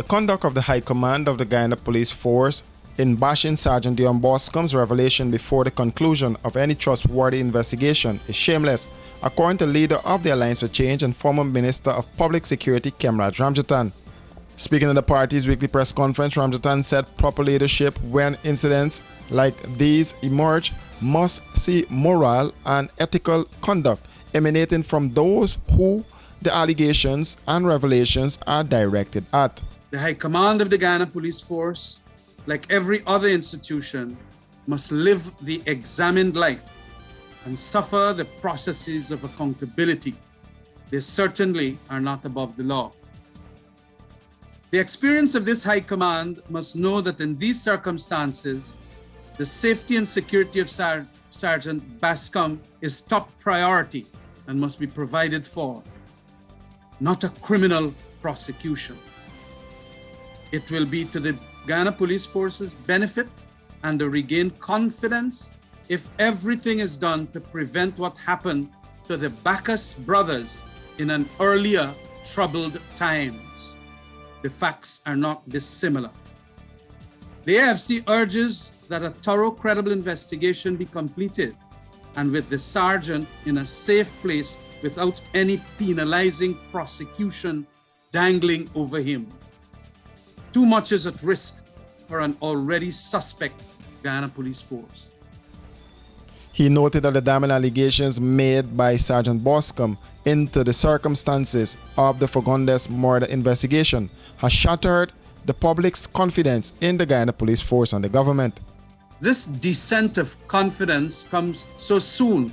The conduct of the High Command of the Guyana Police Force in bashing Sergeant Dion Boscombe's revelation before the conclusion of any trustworthy investigation is shameless, according to leader of the Alliance for Change and former Minister of Public Security Kemraj Ramjattan. Speaking at the party's weekly press conference, Ramjattan said proper leadership when incidents like these emerge must see moral and ethical conduct emanating from those who the allegations and revelations are directed at. The High Command of the Guyana Police Force, like every other institution, must live the examined life and suffer the processes of accountability. They certainly are not above the law. The experience of this High Command must know that in these circumstances, the safety and security of Sergeant Bascombe is top priority and must be provided for, not a criminal prosecution. It will be to the Guyana Police Force's benefit and to regain confidence if everything is done to prevent what happened to the Bacchus brothers in an earlier troubled times. The facts are not dissimilar. The AFC urges that a thorough, credible investigation be completed and with the sergeant in a safe place without any penalizing prosecution dangling over him. Too much is at risk for an already suspect Guyana Police Force. He noted that the damning allegations made by Sergeant Boscombe into the circumstances of the Fagundes murder investigation has shattered the public's confidence in the Guyana Police Force and the government. This descent of confidence comes so soon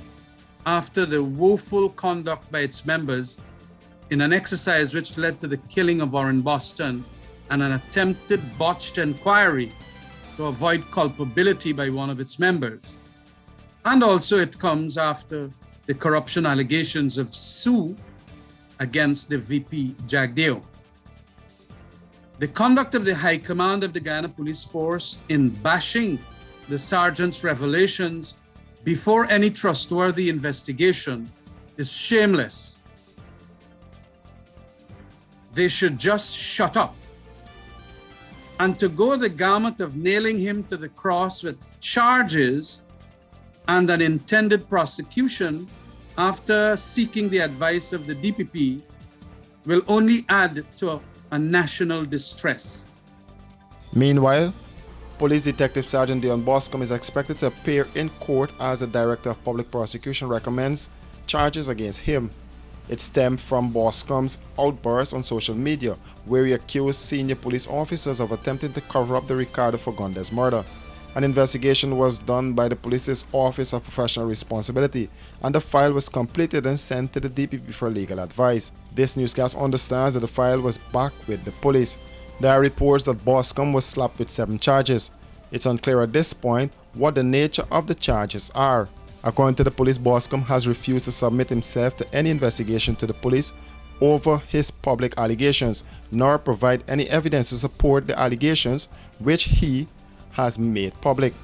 after the woeful conduct by its members in an exercise which led to the killing of Warren Boston and an attempted botched inquiry to avoid culpability by one of its members. And also it comes after the corruption allegations of Sue against the VP Jagdeo. The conduct of the High Command of the Guyana Police Force in bashing the sergeant's revelations before any trustworthy investigation is shameless. They should just shut up. And to go the gamut of nailing him to the cross with charges and an intended prosecution after seeking the advice of the DPP will only add to a national distress. Meanwhile, Police Detective Sergeant Dion Boscombe is expected to appear in court as the Director of Public Prosecution recommends charges against him. It stemmed from Boscombe's outburst on social media, where he accused senior police officers of attempting to cover up the Ricardo Fagundes murder. An investigation was done by the police's Office of Professional Responsibility, and the file was completed and sent to the DPP for legal advice. This newscast understands that the file was back with the police. There are reports that Boscombe was slapped with 7 charges. It's unclear at this point what the nature of the charges are. According to the police, Boscombe has refused to submit himself to any investigation to the police over his public allegations, nor provide any evidence to support the allegations which he has made public.